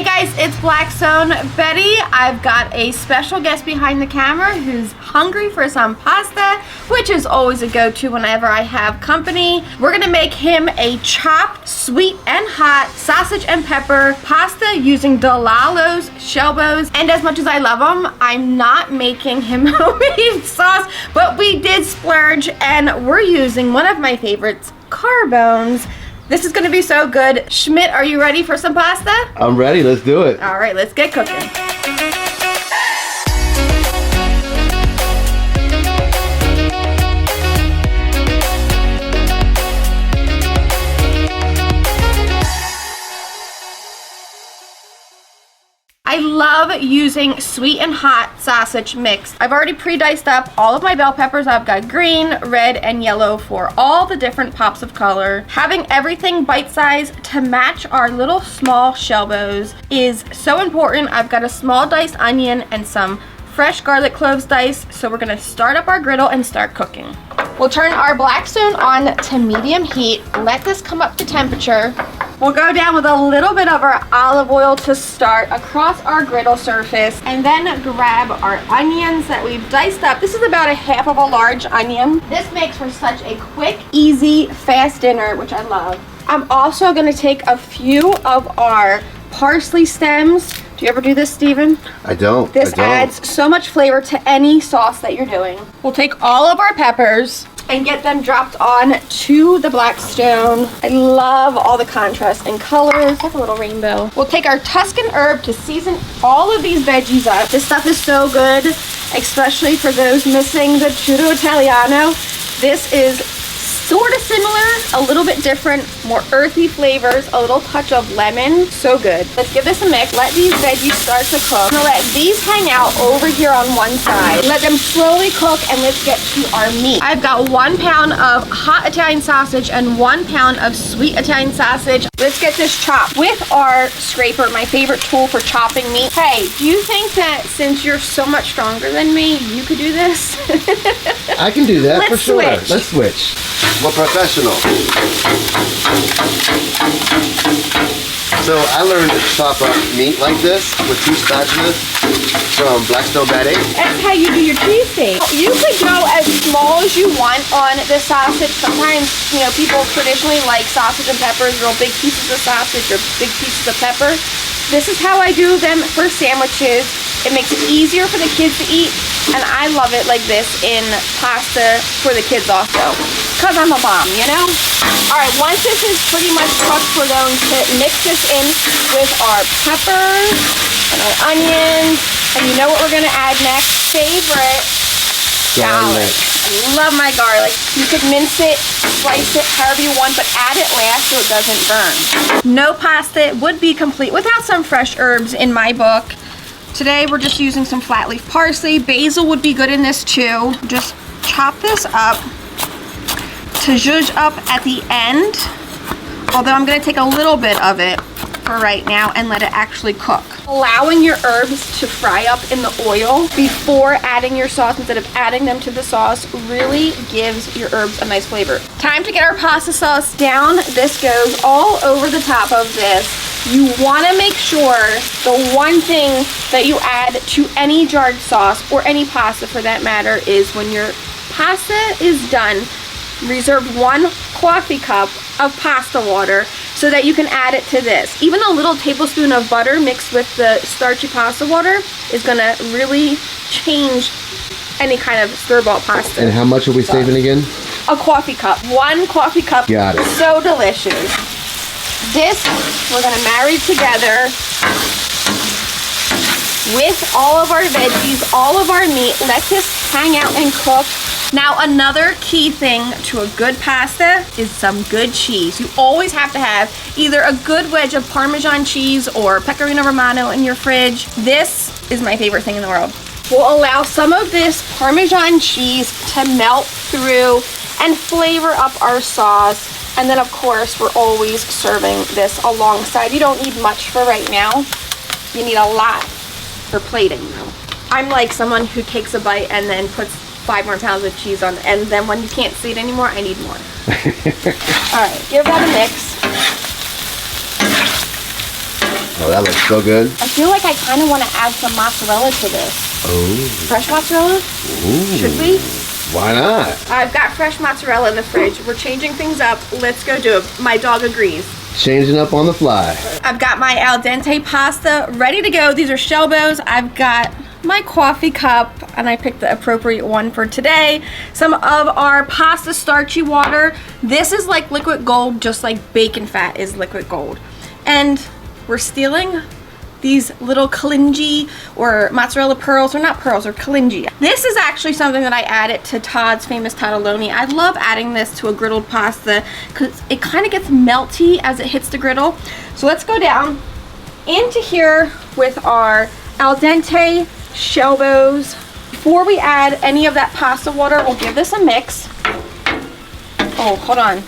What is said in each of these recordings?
Hey guys, it's Blackstone Betty. I've got a special guest behind the camera who's hungry for some pasta, which is always a go-to whenever I have company. We're gonna make him a chopped, sweet and hot sausage and pepper pasta using Delalo's shell bones. And as much as I love them, I'm not making him homemade sauce, but we did splurge and we're using one of my favorites, carbones. This is gonna be so good. Schmidt, are you ready for some pasta? I'm ready, let's do it. All right, let's get cooking. I love using sweet and hot sausage mix. I've already pre-diced up all of my bell peppers. I've got green, red, and yellow for all the different pops of color. Having everything bite-sized to match our little small shell bows is so important. I've got a small diced onion and some fresh garlic cloves diced. So we're gonna start up our griddle and start cooking. We'll turn our Blackstone on to medium heat. Let this come up to temperature. We'll go down with a little bit of our olive oil to start across our griddle surface, and then grab our onions that we've diced up. This is about a half of a large onion. This makes for such a quick, easy, fast dinner, which I love. I'm also gonna take a few of our parsley stems. Do you ever do this, Steven? I don't. This adds so much flavor to any sauce that you're doing. We'll take all of our peppers and get them dropped on to the Blackstone. I love all the contrast and colors, like a little rainbow. We'll take our Tuscan herb to season all of these veggies up. This stuff is so good, especially for those missing the Churro Italiano. This is sort of similar, a little bit different, more earthy flavors, a little touch of lemon. So good. Let's give this a mix. Let these veggies start to cook. I'm gonna let these hang out over here on one side. Let them slowly cook, and let's get to our meat. I've got 1 pound of hot Italian sausage and 1 pound of sweet Italian sausage. Let's get this chopped with our scraper, my favorite tool for chopping meat. Hey, do you think that since you're so much stronger than me, you could do this? I can do that for sure. Switch. Let's switch. More professional. So I learned to chop up meat like this with 2 spatulas from Blackstone Betty. That's how you do your cheese steak. You could go as small as you want on the sausage. Sometimes, you know, people traditionally like sausage and peppers, real big pieces of sausage or big pieces of pepper. This is how I do them for sandwiches. It makes it easier for the kids to eat, and I love it like this in pasta for the kids also, because I'm a mom, you know? All right, once this is pretty much cooked, we're going to mix this in with our peppers and our onions, and you know what we're gonna add next? Favorite, garlic. I love my garlic. You could mince it, slice it however you want, but add it last so it doesn't burn. No pasta would be complete without some fresh herbs in my book. Today we're just using some flat leaf parsley. Basil would be good in this too. Just chop this up to zhuzh up at the end, although I'm gonna take a little bit of it for right now and let it actually cook. Allowing your herbs to fry up in the oil before adding your sauce instead of adding them to the sauce really gives your herbs a nice flavor. Time to get our pasta sauce down. This goes all over the top of this. You want to make sure the one thing that you add to any jarred sauce, or any pasta for that matter, is when your pasta is done, reserve 1 coffee cup of pasta water so that you can add it to this. Even a little tablespoon of butter mixed with the starchy pasta water is going to really change any kind of store-bought pasta. And how much are we saving again? A coffee cup. 1 coffee cup. Got it. So delicious. This we're gonna marry together with all of our veggies, all of our meat. Let this hang out and cook. Now, another key thing to a good pasta is some good cheese. You always have to have either a good wedge of Parmesan cheese or Pecorino Romano in your fridge. This is my favorite thing in the world. We'll allow some of this Parmesan cheese to melt through and flavor up our sauce. And then, of course, we're always serving this alongside. You don't need much for right now. You need a lot for plating, though. I'm like someone who takes a bite and then puts 5 more pounds of cheese on, and then when you can't see it anymore, I need more. All right, give that a mix. Oh, that looks so good. I feel like I kind of want to add some mozzarella to this. Oh. Fresh mozzarella? Ooh. Should we? Why not? I've got fresh mozzarella in the fridge. We're changing things up. Let's go do it. My dog agrees. Changing up on the fly. I've got my al dente pasta ready to go. These are shell bows. I've got my coffee cup, and I picked the appropriate one for today. Some of our pasta starchy water. This is like liquid gold, just like bacon fat is liquid gold. And we're stealing these little calingi or mozzarella pearls, or not pearls, or calingi. This is actually something that I added to Todd's famous Toddaloni. I love adding this to a griddled pasta because it kind of gets melty as it hits the griddle. So let's go down into here with our al dente shell bows. Before we add any of that pasta water, we'll give this a mix. Oh, hold on.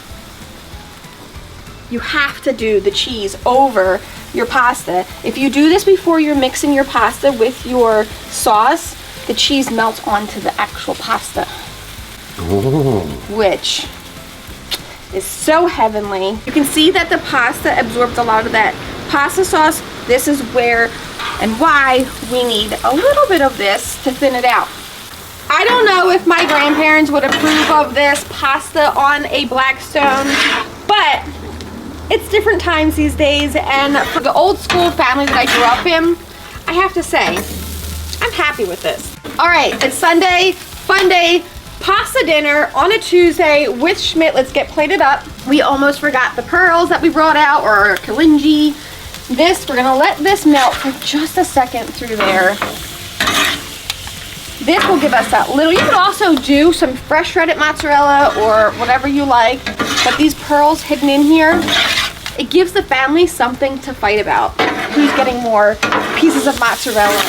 You have to do the cheese over your pasta. If you do this before you're mixing your pasta with your sauce, the cheese melts onto the actual pasta. Oh. Which is so heavenly. You can see that the pasta absorbed a lot of that pasta sauce. This is where and why we need a little bit of this to thin it out. I don't know if my grandparents would approve of this pasta on a Blackstone, but it's different times these days, and for the old school family that I grew up in, I have to say, I'm happy with this. All right, it's Sunday, fun day, pasta dinner on a Tuesday with Schmidt. Let's get plated up. We almost forgot the pearls that we brought out, or our calingi. This, we're gonna let this melt for just a second through there. This will give us that little, you can also do some fresh shredded mozzarella or whatever you like, but these pearls hidden in here, it gives the family something to fight about. Who's getting more pieces of mozzarella?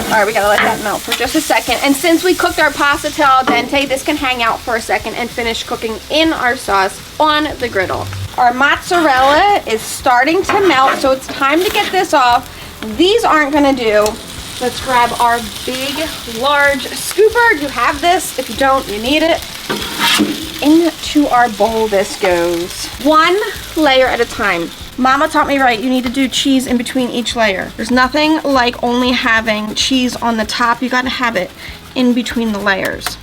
All right, we gotta let that melt for just a second. And since we cooked our pasta to al dente, this can hang out for a second and finish cooking in our sauce on the griddle. Our mozzarella is starting to melt, so it's time to get this off. These aren't gonna do. Let's grab our big, large scooper. You have this. If you don't, you need it. Into our bowl this goes. One layer at a time. Mama taught me right, you need to do cheese in between each layer. There's nothing like only having cheese on the top. You gotta have it in between the layers.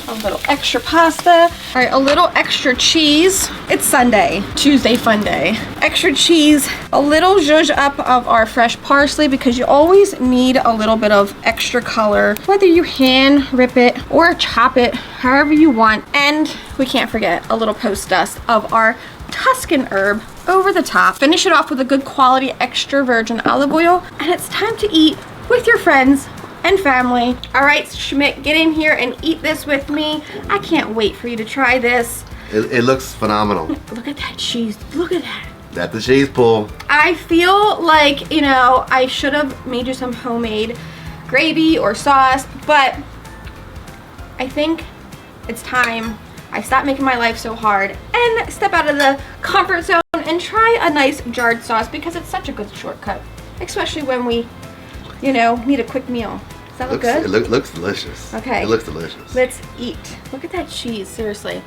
A little extra pasta. All right, a little extra cheese. It's Sunday, Tuesday fun day. Extra cheese, a little zhuzh up of our fresh parsley because you always need a little bit of extra color, whether you hand rip it or chop it, however you want. And we can't forget a little post dust of our Tuscan herb over the top. Finish it off with a good quality extra virgin olive oil, and it's time to eat with your friends and family. All right, Schmidt, get in here and eat this with me. I can't wait for you to try this. It looks phenomenal. Look at that cheese. Look at that. That's the cheese pull. I feel like, you know, I should have made you some homemade gravy or sauce, but I think it's time I stop making my life so hard and step out of the comfort zone and try a nice jarred sauce because it's such a good shortcut, especially when we, you know, need a quick meal. Does that look good? It looks delicious. Okay. It looks delicious. Let's eat. Look at that cheese, seriously.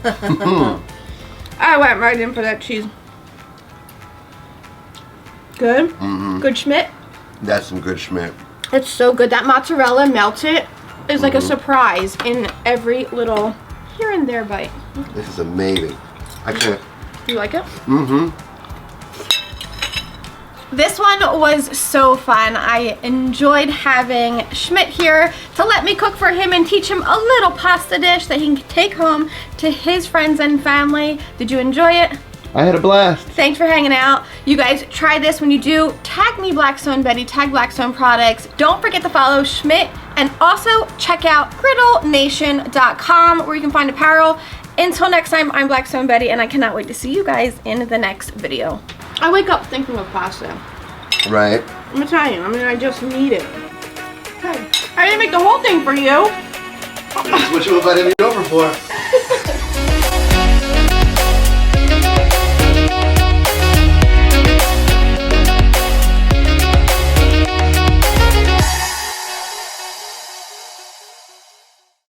I went right in for that cheese. Good? Mm-hmm. Good Schmidt? That's some good Schmidt. It's so good. That mozzarella melted is like a surprise in every little here and there bite. This is amazing. I can't. You like it? Mm-hmm. This one was so fun. I enjoyed having Schmidt here to let me cook for him and teach him a little pasta dish that he can take home to his friends and family. Did you enjoy it? I had a blast. Thanks for hanging out. You guys try this. When you do, tag me Blackstone Betty, tag Blackstone Products. Don't forget to follow Schmidt, and also check out griddlenation.com where you can find apparel. Until next time, I'm Blackstone Betty, and I cannot wait to see you guys in the next video. I wake up thinking of pasta. Right. I'm Italian. I mean, I just need it. Okay. I didn't make the whole thing for you. That's what you invited me over for.